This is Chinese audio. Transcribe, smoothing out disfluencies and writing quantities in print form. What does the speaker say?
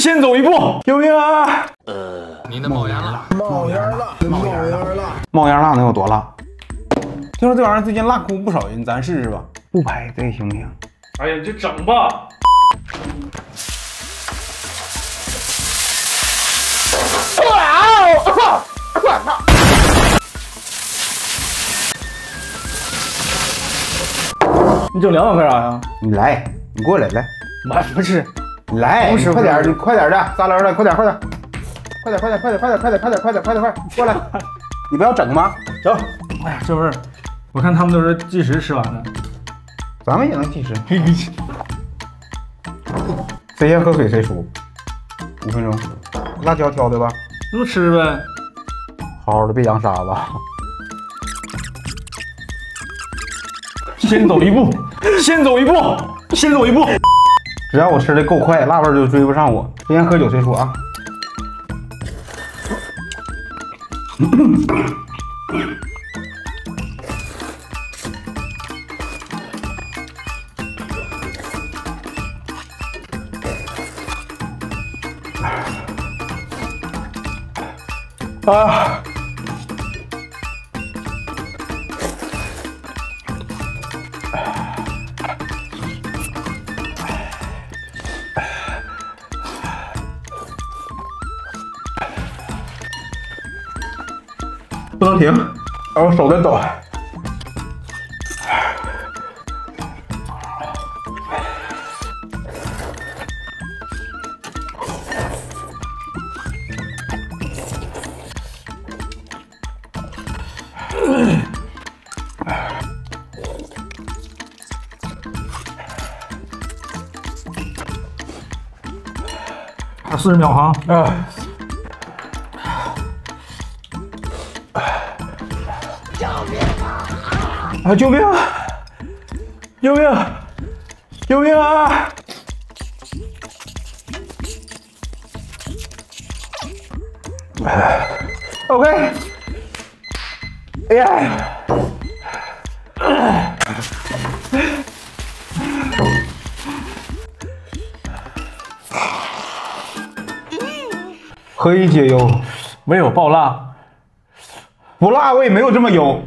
先走一步，救命啊！您的冒烟了，冒烟了，冒烟了！冒烟辣能有多辣？听说这玩意儿最近辣哭不少人，咱试试吧。不拍这行不行？哎呀，你就整吧。你整2碗干啥呀？你来，你过来，来，妈不是，你来，不是快点，你快点的，撒溜的，快点，过来！你不要整吗？整，哎呀，这味儿，我看他们都是计时吃完的。咱们也能计时。谁先喝水谁输。5分钟，辣椒挑的吧？那不吃呗。好好的，别扬沙子。先走一步，先走一步，先走一步。只要我吃的够快，辣味就追不上我。谁先喝酒谁输啊！啊！不能停，我手在抖。还40秒哈。啊！救命！救命！救命啊！OK。哎呀！何以解忧？没有爆辣，不辣我也没有这么油。